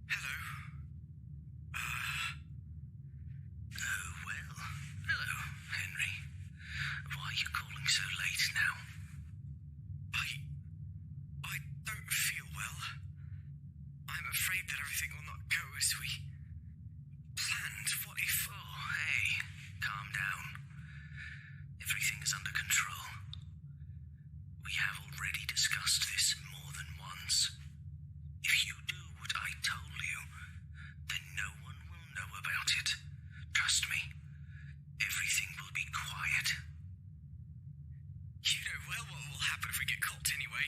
Hello. Oh, well. Hello, Henry. Why are you calling so late now? I don't feel well. I'm afraid that everything will not go as we planned. What if... Oh, hey, calm down. Everything is under control. We have already discussed this more than once. If you do what I told you, then no one will know about it. Trust me, everything will be quiet. You know well what will happen if we get caught anyway.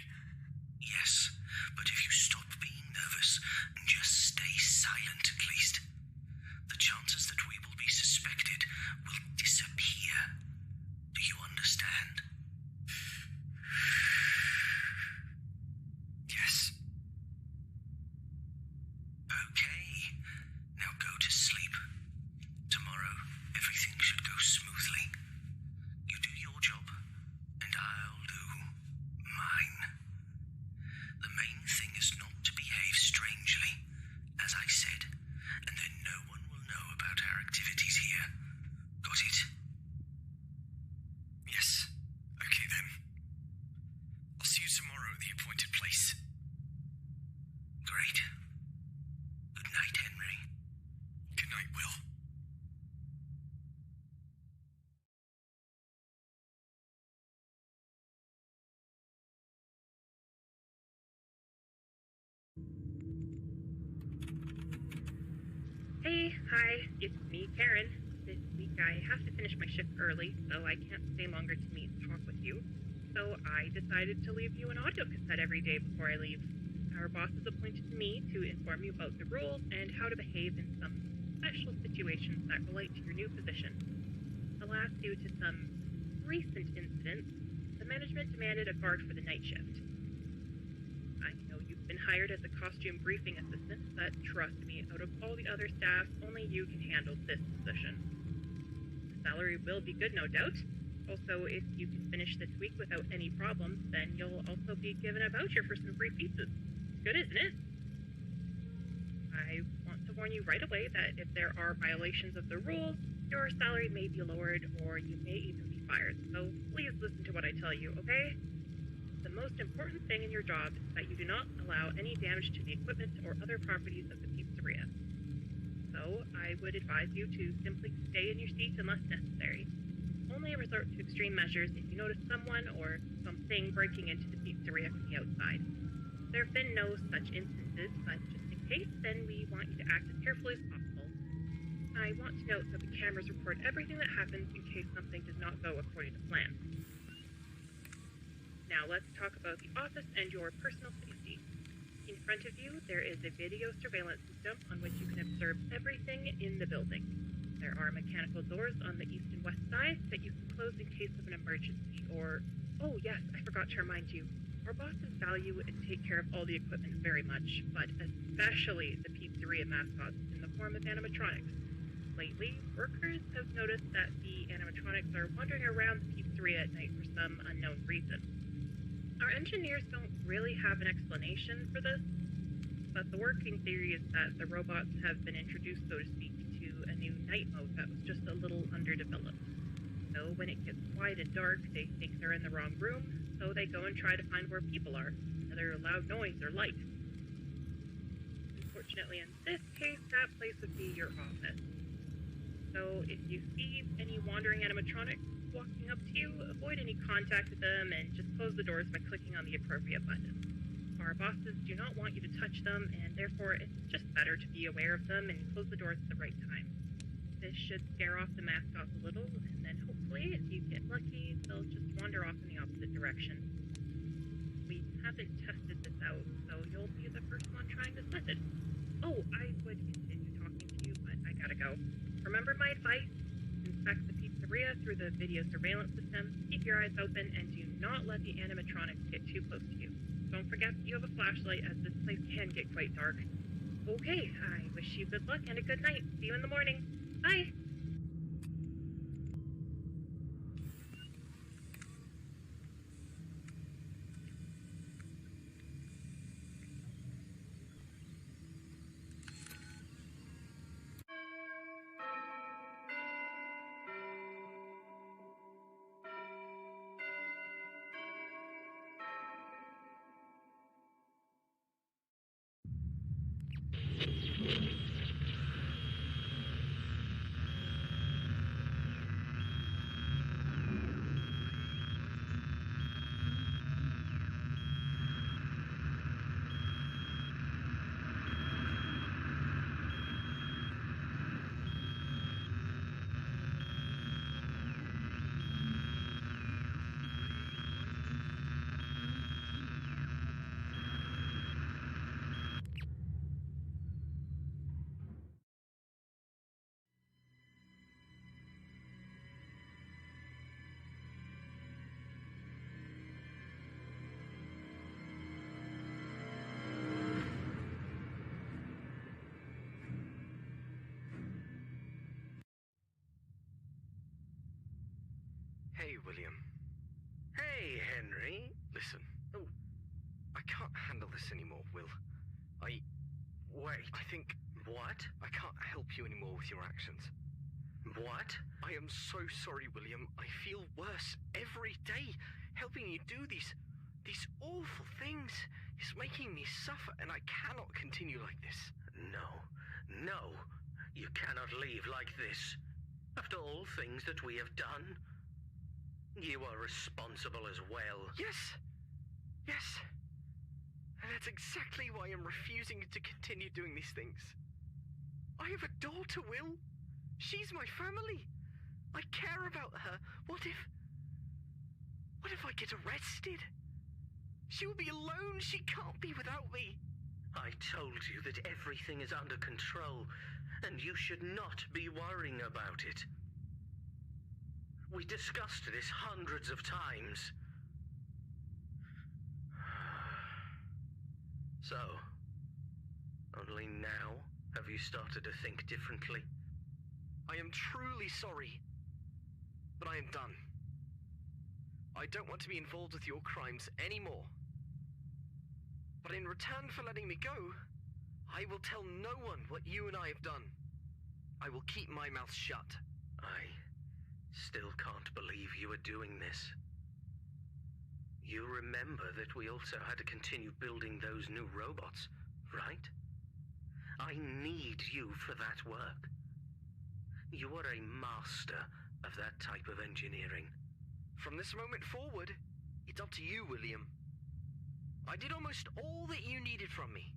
Yes, but if you stop being nervous and just stay silent at least, the chances that we will be suspected will disappear. Do you understand? Yes. Okay, now go to sleep. Tomorrow, everything should go smoothly. You do your job, and I'll do mine. The main thing is not to behave strangely, as I said, and then no one will know about our activities here. Got it? Yes. Okay then. I'll see you tomorrow at the appointed place. Great. Good night, Henry. Good night, Will. Hey, hi, it's me, Karen. This week I have to finish my shift early, so I can't stay longer to meet and talk with you. So I decided to leave you an audio cassette every day before I leave. Our boss has appointed me to inform you about the rules and how to behave in some special situations that relate to your new position. Alas, due to some recent incidents, the management demanded a guard for the night shift. I know you've been hired as a costume briefing assistant, but trust me, out of all the other staff, only you can handle this position. The salary will be good, no doubt. Also, if you can finish this week without any problems, then you'll also be given a voucher for some free pizzas. Good, isn't it? I want to warn you right away that if there are violations of the rules, your salary may be lowered or you may even be fired. So please listen to what I tell you, okay? The most important thing in your job is that you do not allow any damage to the equipment or other properties of the pizzeria. So, I would advise you to simply stay in your seat unless necessary. Only resort to extreme measures if you notice someone or something breaking into the pizzeria from the outside. There have been no such instances, but just in case, then we want you to act as carefully as possible. I want to note that the cameras record everything that happens in case something does not go according to plan. Now let's talk about the office and your personal safety. In front of you, there is a video surveillance system on which you can observe everything in the building. There are mechanical doors on the east and west side that you can close in case of an emergency or... Oh yes, I forgot to remind you. Our bosses value and take care of all the equipment very much, but especially the pizzeria mascots in the form of animatronics. Lately, workers have noticed that the animatronics are wandering around the pizzeria at night for some unknown reason. Our engineers don't really have an explanation for this, but the working theory is that the robots have been introduced, so to speak, to a new night mode that was just a little underdeveloped. So when it gets quiet and dark, they think they're in the wrong room, so they go and try to find where people are, whether loud noise or light. Unfortunately, in this case, that place would be your office. So if you see any wandering animatronics walking up to you, avoid any contact with them and just close the doors by clicking on the appropriate button. Our bosses do not want you to touch them, and therefore it's just better to be aware of them and close the doors at the right time. This should scare off the mascots a little, and then hopefully, if you get lucky, they'll just wander off in the opposite direction. We haven't tested this out, so you'll be the first one trying this method. Oh, I would continue talking to you, but I gotta go. Remember my advice? Inspect the pizzeria through the video surveillance system, keep your eyes open, and do not let the animatronics get too close to you. Don't forget that you have a flashlight, as this place can get quite dark. Okay, I wish you good luck and a good night. See you in the morning. Bye! Hey, William. Hey, Henry. Listen. Oh. I can't handle this anymore, Will. Wait. I think What? I can't help you anymore with your actions. What? I am so sorry, William. I feel worse every day. Helping you do these awful things is making me suffer, and I cannot continue like this. No. You cannot leave like this. After all things that we have done, you are responsible as well. Yes. And that's exactly why I'm refusing to continue doing these things. I have a daughter, Will. She's my family. I care about her. What if I get arrested? She will be alone. She can't be without me. I told you that everything is under control, and you should not be worrying about it. We discussed this hundreds of times. So, only now have you started to think differently? I am truly sorry, but I am done. I don't want to be involved with your crimes anymore. But in return for letting me go, I will tell no one what you and I have done. I will keep my mouth shut. I still can't believe you are doing this. You remember that we also had to continue building those new robots, right? I need you for that work. You are a master of that type of engineering. From this moment forward, it's up to you, William. I did almost all that you needed from me.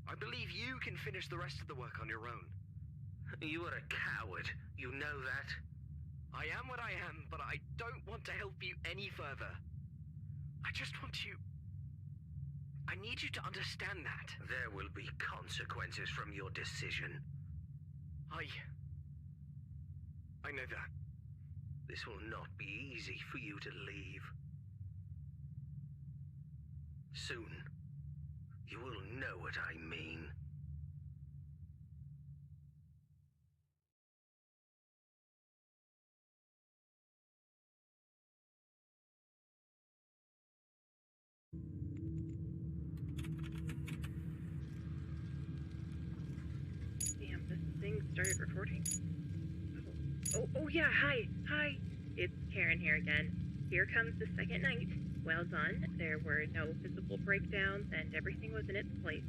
I believe you can finish the rest of the work on your own. You are a coward, you know that? I am what I am, but I don't want to help you any further. I just want you... I need you to understand that. There will be consequences from your decision. I know that. This will not be easy for you to leave. Soon, you will know what I mean. Damn, this thing started recording. Oh yeah, hi. It's Karen here again. Here comes the second night. Well done. There were no visible breakdowns and everything was in its place.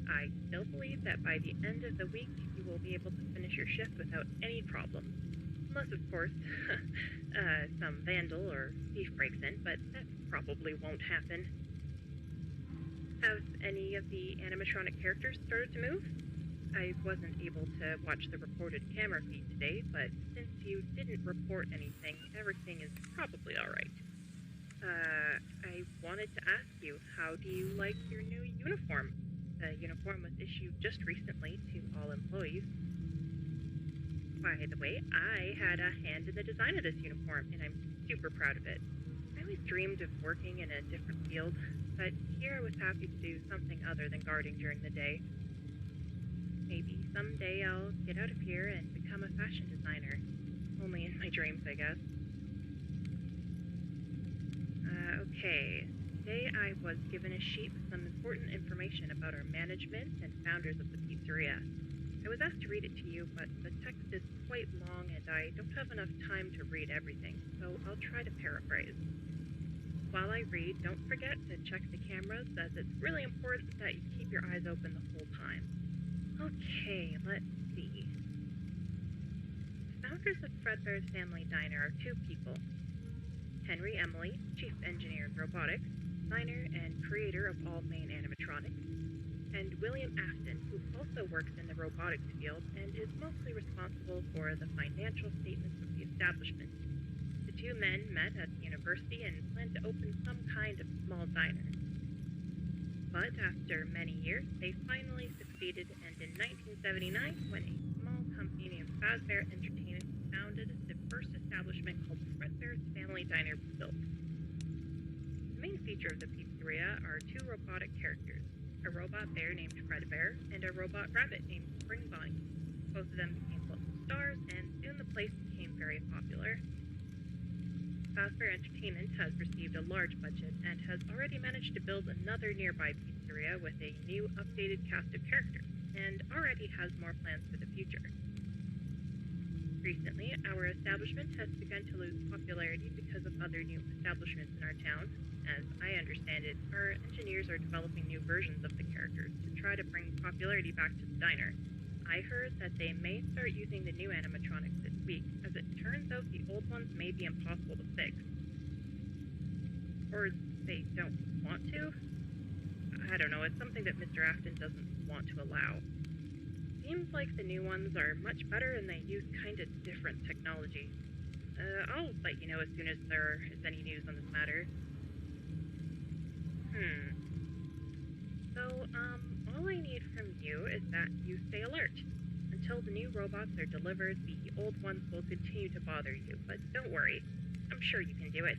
I still believe that by the end of the week, you will be able to finish your shift without any problems. Unless, of course, some vandal or thief breaks in, but that probably won't happen. Have any of the animatronic characters started to move? I wasn't able to watch the recorded camera feed today, but since you didn't report anything, everything is probably alright. I wanted to ask you, how do you like your new uniform? The uniform was issued just recently to all employees. By the way, I had a hand in the design of this uniform, and I'm super proud of it. I always dreamed of working in a different field, but here I was happy to do something other than guarding during the day. Maybe someday I'll get out of here and become a fashion designer. Only in my dreams, I guess. Okay. Today I was given a sheet with some important information about our management and founders of the pizzeria. I was asked to read it to you, but the text is quite long and I don't have enough time to read everything, so I'll try to paraphrase. While I read, don't forget to check the cameras, as it's really important that you keep your eyes open the whole time. Okay, let's see. The founders of Fredbears Family Diner are two people. Henry Emily, Chief Engineer of Robotics, designer and creator of all main animatronics, and William Afton, who also works in the robotics field and is mostly responsible for the financial statements of the establishment. The two men met at the university and planned to open some kind of small diner. But after many years, they finally succeeded, and in 1979, when a small company named Fazbear Entertainment founded, the first establishment called Fredbears Family Diner was built. The main feature of the pizzeria are two robotic characters, a robot bear named Fredbear and a robot rabbit named Spring Bonnie. Both of them became local stars, and soon the place became very popular. Fazbear Entertainment has received a large budget and has already managed to build another nearby pizzeria with a new updated cast of characters, and already has more plans for the future. Recently, our establishment has begun to lose popularity because of other new establishments in our town. As I understand it, our engineers are developing new versions of the characters to try to bring popularity back to the diner. I heard that they may start using the new animatronics this week, as it turns out the old ones may be impossible to fix. Or they don't want to? I don't know, it's something that Mr. Afton doesn't want to allow. Seems like the new ones are much better and they use kinda different technology. I'll let you know as soon as there is any news on this matter. So, all I need from you is that you stay alert. Until the new robots are delivered, the old ones will continue to bother you, but don't worry. I'm sure you can do it.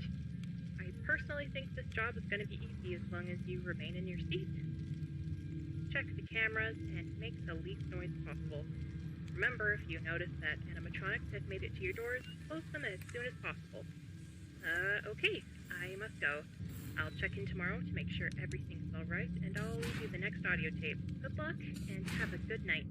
I personally think this job is going to be easy as long as you remain in your seat. Check the cameras and make the least noise possible. Remember, if you notice that animatronics have made it to your doors, close them as soon as possible. Okay, I must go. I'll check in tomorrow to make sure everything's alright, and I'll leave you the next audio tape. Good luck, and have a good night.